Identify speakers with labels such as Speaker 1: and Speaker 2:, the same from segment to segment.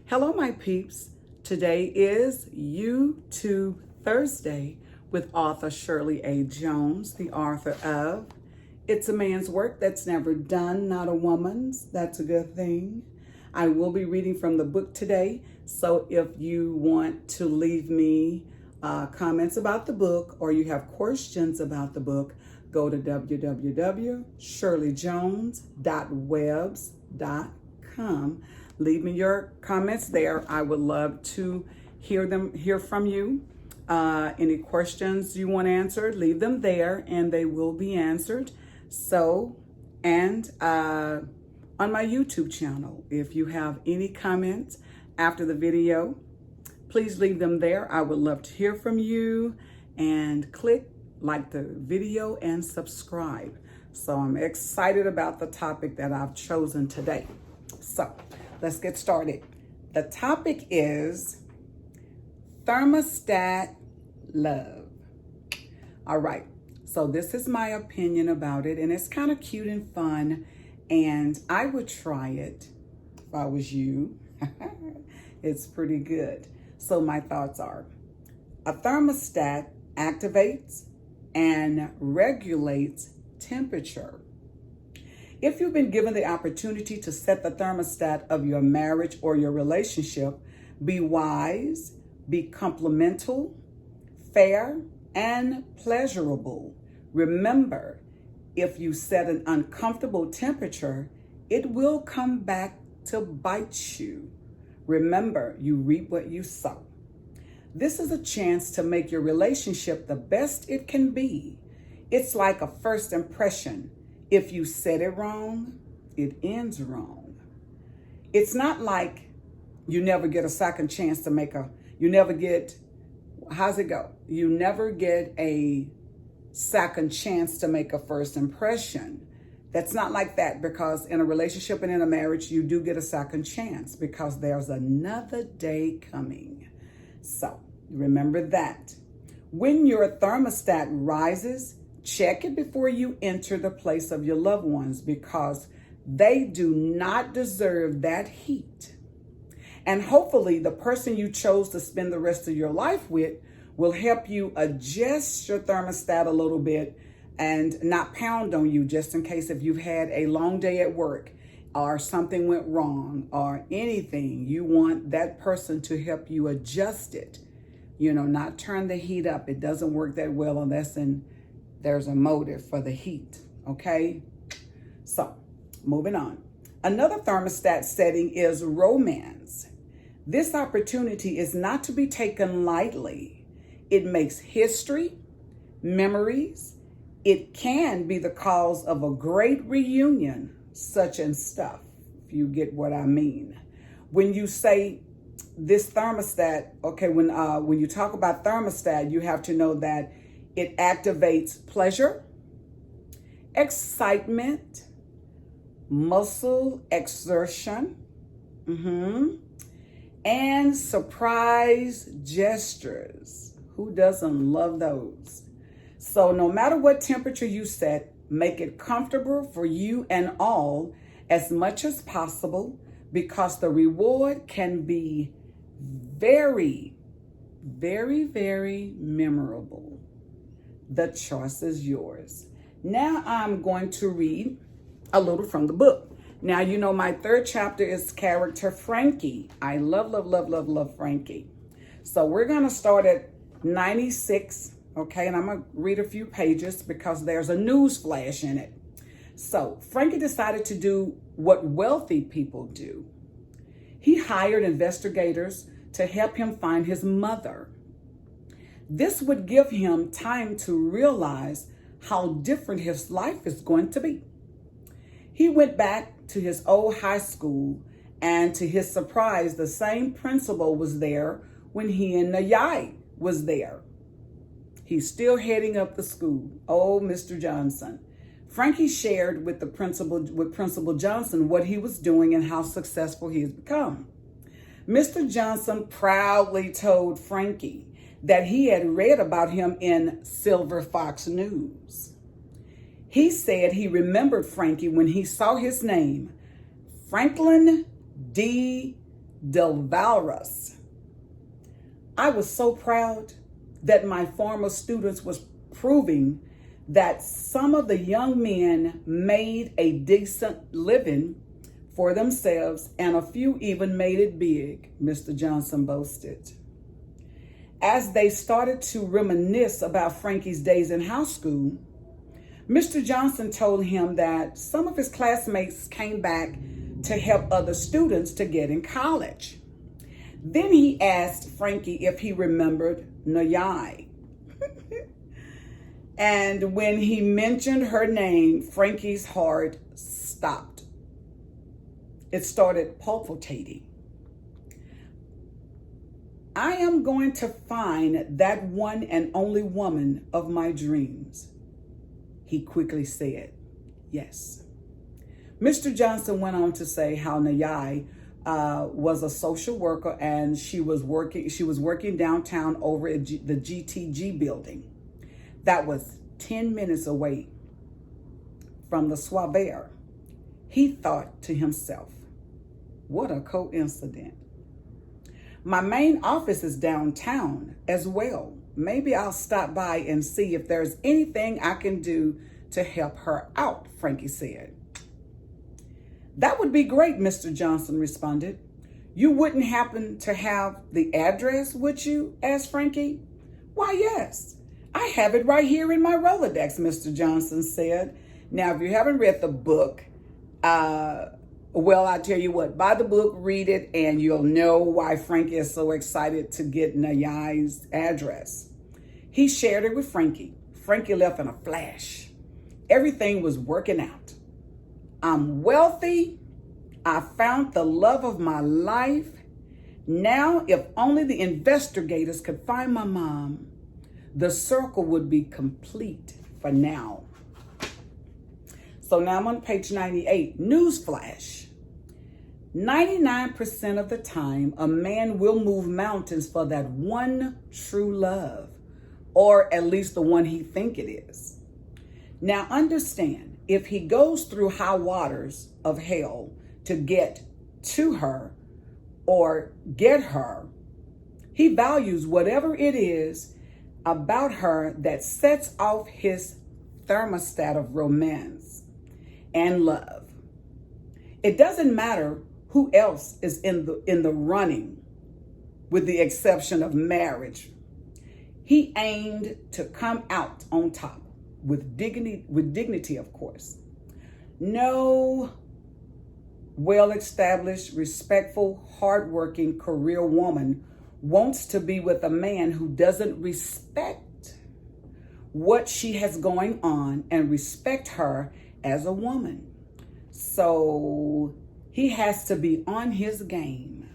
Speaker 1: Hello, my peeps. Today is YouTube Thursday with author Shirley A. Jones, the author of It's a Man's Work That's Never Done, Not a Woman's. That's a good thing. I will be reading from the book today, so if you want to leave me comments about the book or you have questions about the book, go to www.shirleyjones.webs.com. Leave me your comments there. I would love to hear from you. Any questions you want answered, leave them there and they will be answered. So, and on my YouTube channel, if you have any comments after the video, please leave them there. I would love to hear from you, and click like the video and subscribe. So I'm excited about the topic that I've chosen today. So let's get started. The topic is Thermostat Love. All right, so this is my opinion about it, and it's kind of cute and fun, and I would try it if I was you. It's pretty good. So my thoughts are, a thermostat activates and regulates temperature. If you've been given the opportunity to set the thermostat of your marriage or your relationship, be wise, be complimental, fair, and pleasurable. Remember, if you set an uncomfortable temperature, it will come back to bite you. Remember, you reap what you sow. This is a chance to make your relationship the best it can be. It's like a first impression. If you said it wrong, it ends wrong. It's not like you never get a second chance to you never get a second chance to make a first impression. That's not like that, because in a relationship and in a marriage, you do get a second chance because there's another day coming. So remember that. When your thermostat rises, check it before you enter the place of your loved ones, because they do not deserve that heat. And hopefully the person you chose to spend the rest of your life with will help you adjust your thermostat a little bit and not pound on you, just in case if you've had a long day at work or something went wrong or anything. You want that person to help you adjust it, not turn the heat up. It doesn't work that well unless there's a motive for the heat, okay? So, moving on. Another thermostat setting is romance. This opportunity is not to be taken lightly. It makes history, memories. It can be the cause of a great reunion, such and stuff, if you get what I mean. When you say this thermostat, okay, when you talk about thermostat, you have to know that it activates pleasure, excitement, muscle exertion, and surprise gestures. Who doesn't love those? So no matter what temperature you set, make it comfortable for you and all as much as possible, because the reward can be very, very, very memorable. The choice is yours. Now I'm going to read a little from the book. Now, my third chapter is character Frankie. I love, love, love, love, love Frankie. So we're going to start at 96. Okay, and I'm going to read a few pages because there's a news flash in it. So Frankie decided to do what wealthy people do. He hired investigators to help him find his mother. This would give him time to realize how different his life is going to be. He went back to his old high school, and to his surprise, the same principal was there when he and Nayai was there. He's still heading up the school. Oh, Mr. Johnson. Frankie shared with Principal Johnson what he was doing and how successful he has become. Mr. Johnson proudly told Frankie that he had read about him in Silver Fox News. He said he remembered Frankie when he saw his name, Franklin D. Delvalrus. I was so proud that my former students was proving that some of the young men made a decent living for themselves, and a few even made it big, Mr. Johnson boasted. As they started to reminisce about Frankie's days in house school, Mr. Johnson told him that some of his classmates came back to help other students to get in college. Then he asked Frankie if he remembered Nayai. And when he mentioned her name, Frankie's heart stopped. It started palpitating. I am going to find that one and only woman of my dreams, he quickly said. Yes. Mr. Johnson went on to say how Nayai was a social worker, and she was working downtown over at the GTG building. That was 10 minutes away from the Soirée. He thought to himself, what a coincidence. My main office is downtown as well. Maybe I'll stop by and see if there's anything I can do to help her out, Frankie said. That would be great, Mr. Johnson responded. You wouldn't happen to have the address, would you? Asked Frankie. Why, yes. I have it right here in my Rolodex, Mr. Johnson said. Now, if you haven't read the book, well, I tell you what, buy the book, read it, and you'll know why Frankie is so excited to get Nayai's address. He shared it with Frankie. Frankie left in a flash. Everything was working out. I'm wealthy. I found the love of my life. Now, if only the investigators could find my mom, the circle would be complete for now. So now I'm on page 98. Newsflash. 99% of the time, a man will move mountains for that one true love, or at least the one he think it is. Now understand, if he goes through high waters of hell to get to her or get her, he values whatever it is about her that sets off his thermostat of romance and love. It doesn't matter who else is in the running, with the exception of marriage. He aimed to come out on top with dignity, of course. No well-established, respectful, hardworking career woman wants to be with a man who doesn't respect what she has going on and respect her as a woman. So he has to be on his game.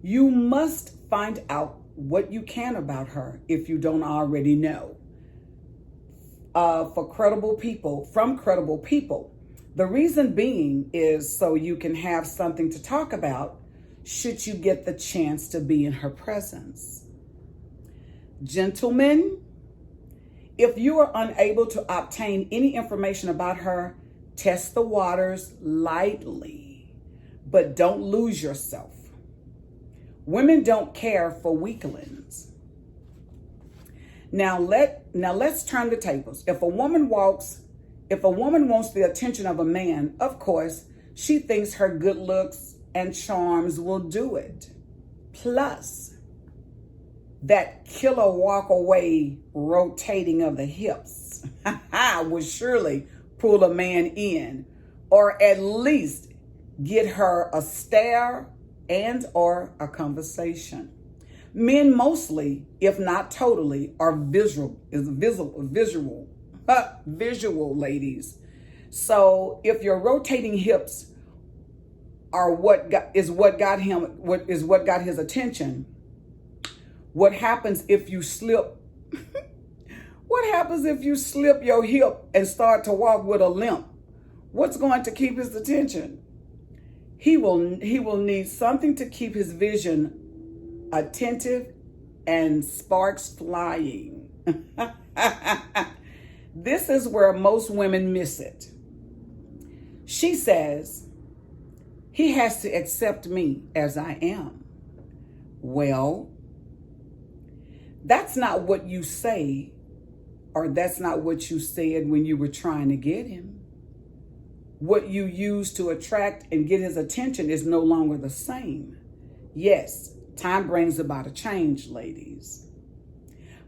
Speaker 1: You must find out what you can about her if you don't already know. From credible people. The reason being is so you can have something to talk about should you get the chance to be in her presence. Gentlemen, if you are unable to obtain any information about her, test the waters lightly, but don't lose yourself. Women don't care for weaklings. Now let's turn the tables. If a woman wants the attention of a man, of course, she thinks her good looks and charms will do it. Plus, that killer walk away rotating of the hips will surely pull a man in, or at least get her a stare and or a conversation. Men mostly, if not totally, are visual, ladies. So if your rotating hips are what got his attention, what happens if you slip? What happens if you slip your hip and start to walk with a limp? What's going to keep his attention? He will need something to keep his vision attentive and sparks flying. This is where most women miss it. She says, He has to accept me as I am. Well, that's not what you say, or that's not what you said when you were trying to get him. What you use to attract and get his attention is no longer the same. Yes, time brings about a change, ladies.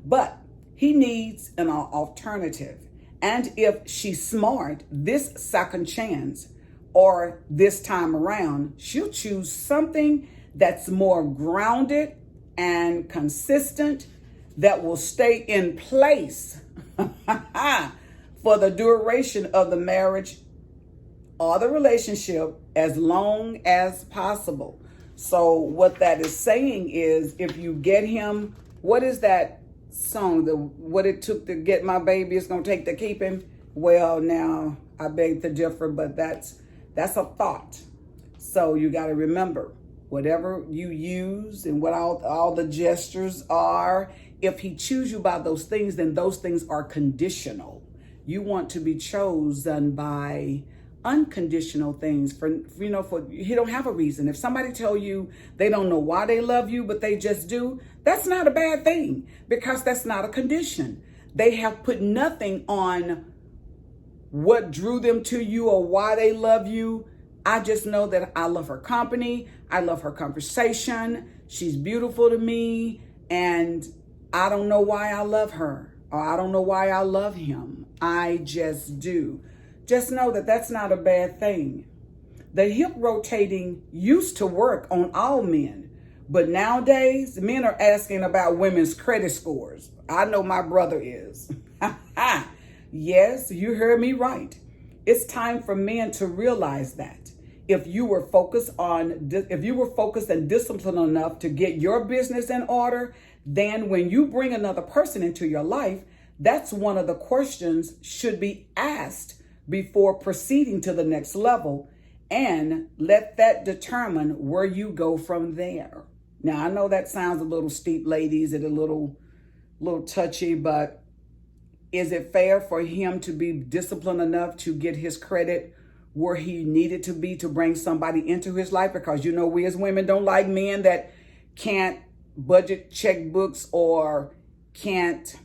Speaker 1: But he needs an alternative. And if she's smart, this second chance or this time around, she'll choose something that's more grounded and consistent, that will stay in place for the duration of the marriage or the relationship as long as possible. So what that is saying is, if you get him, what is that song? What it took to get my baby, it's gonna take to keep him. Well, now I beg to differ, but that's a thought. So you got to remember, whatever you use and what all the gestures are, if he chooses you by those things, then those things are conditional. You want to be chosen by unconditional things. For he don't have a reason. If somebody tell you they don't know why they love you, but they just do, that's not a bad thing, because that's not a condition. They have put nothing on what drew them to you or why they love you. I just know that I love her company. I love her conversation. She's beautiful to me. And I don't know why I love her, or I don't know why I love him. I just do. Just know that that's not a bad thing. The hip rotating used to work on all men, but nowadays men are asking about women's credit scores. I know my brother is. Yes, you heard me right. It's time for men to realize that if you were focused and disciplined enough to get your business in order, then when you bring another person into your life, that's one of the questions should be asked before proceeding to the next level, and let that determine where you go from there. Now, I know that sounds a little steep, ladies, and a little touchy, but is it fair for him to be disciplined enough to get his credit where he needed to be to bring somebody into his life? Because we as women don't like men that can't budget checkbooks or can't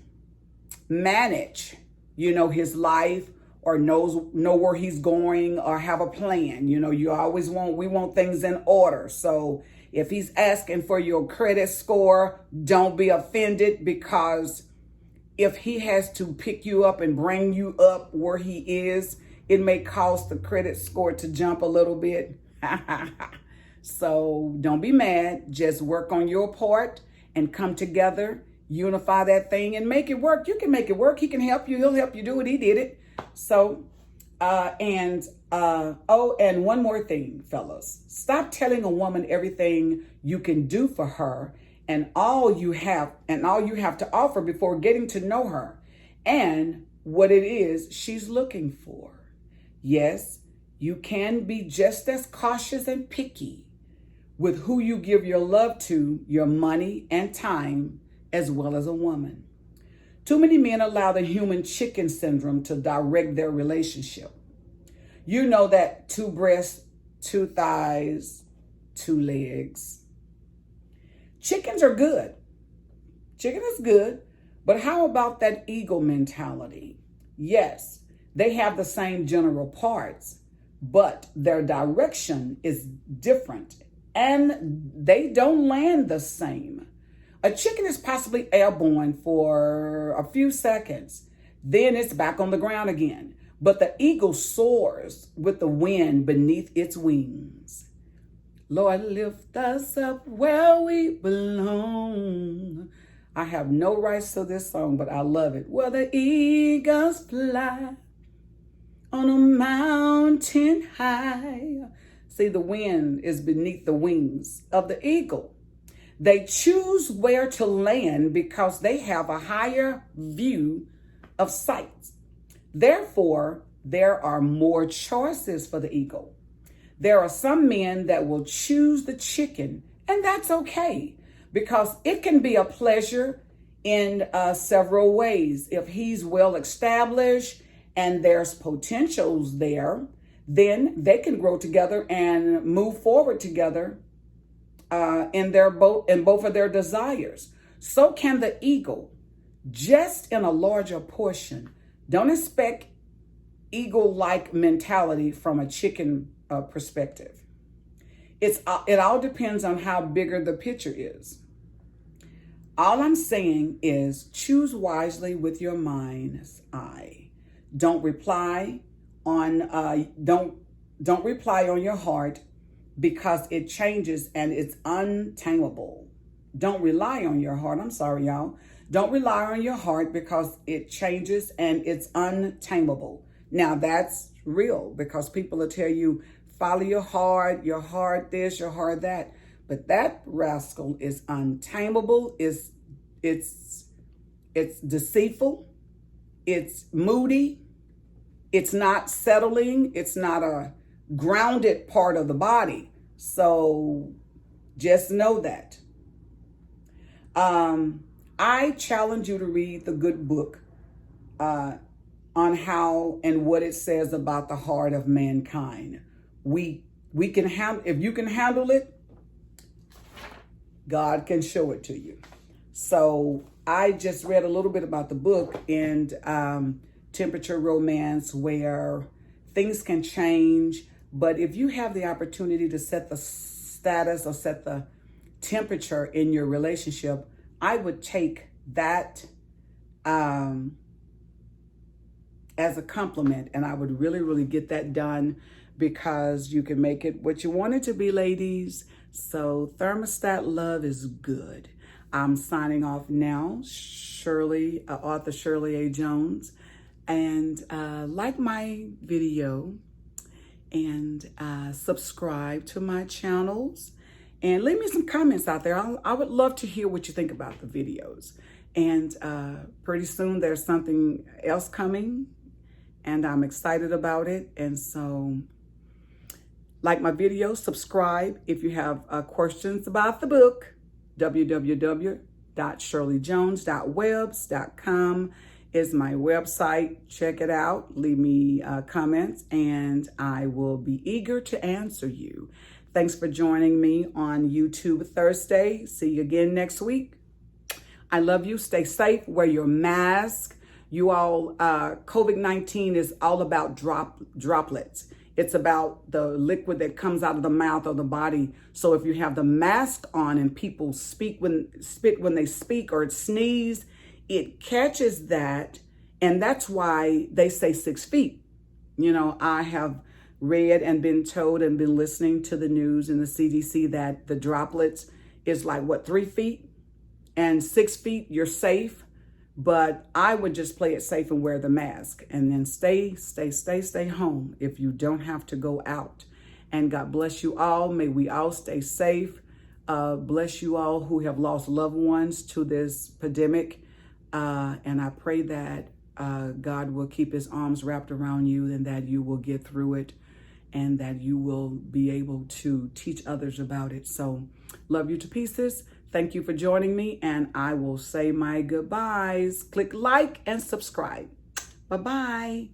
Speaker 1: manage, his life, or know where he's going, or have a plan. We want things in order. So if he's asking for your credit score, don't be offended, because if he has to pick you up and bring you up where he is, it may cause the credit score to jump a little bit. So don't be mad. Just work on your part and come together, unify that thing and make it work. You can make it work. He can help you. He'll help you do it. He did it. So, and one more thing, fellas, stop telling a woman everything you can do for her and all you have to offer before getting to know her and what it is she's looking for. Yes, you can be just as cautious and picky with who you give your love to, your money and time, as well as a woman. Too many men allow the human chicken syndrome to direct their relationship. You know that 2 breasts, 2 thighs, 2 legs. Chickens are good. Chicken is good. But how about that ego mentality? Yes, they have the same general parts, but their direction is different and they don't land the same. A chicken is possibly airborne for a few seconds. Then it's back on the ground again. But the eagle soars with the wind beneath its wings. Lord, lift us up where we belong. I have no rights to this song, but I love it. Where the eagles fly on a mountain high. See, the wind is beneath the wings of the eagle. They choose where to land because they have a higher view of sight. Therefore, there are more choices for the eagle. There are some men that will choose the chicken, and that's okay, because it can be a pleasure in several ways. If he's well established and there's potentials there, then they can grow together and move forward together in both of their desires. So can the eagle, just in a larger portion. Don't expect eagle-like mentality from a chicken perspective. It all depends on how bigger the picture is. All I'm saying is choose wisely with your mind's eye. Don't reply on your heart, because it changes and it's untamable. Don't rely on your heart. I'm sorry, y'all. Don't rely on your heart, because it changes and it's untamable. Now that's real, because people will tell you, follow your heart this, your heart that. But that rascal is untamable. It's deceitful. It's moody. It's not settling. It's not a grounded part of the body. So just know that. I challenge you to read the good book on how and what it says about the heart of mankind. We can handle, if you can handle it, God can show it to you. So I just read a little bit about the book and Temperature Romance, where things can change. But if you have the opportunity to set the status or set the temperature in your relationship, I would take that as a compliment, and I would really, really get that done, because you can make it what you want it to be, ladies. So Thermostat Love is good. I'm signing off now. Author Shirley A. Jones. And like my video and subscribe to my channels. And leave me some comments out there. I would love to hear what you think about the videos. And pretty soon there's something else coming, and I'm excited about it. And so like my video, subscribe. If you have questions about the book, www.shirleyjones.webs.com is my website. Check it out. Leave me comments, and I will be eager to answer you. Thanks for joining me on YouTube Thursday. See you again next week. I love you. Stay safe. Wear your mask. You all, COVID-19 is all about droplets. It's about the liquid that comes out of the mouth or the body. So if you have the mask on and people spit when they speak or sneeze, it catches that. And that's why they say 6 feet. You know, I have read and been told and been listening to the news and the CDC that the droplets is like, 3 feet? And 6 feet, you're safe. But I would just play it safe and wear the mask, and then stay home if you don't have to go out. And God bless you all. May we all stay safe. Bless you all who have lost loved ones to this pandemic. And I pray that God will keep his arms wrapped around you, and that you will get through it, and that you will be able to teach others about it. So love you to pieces. Thank you for joining me, and I will say my goodbyes. Click like and subscribe. Bye-bye.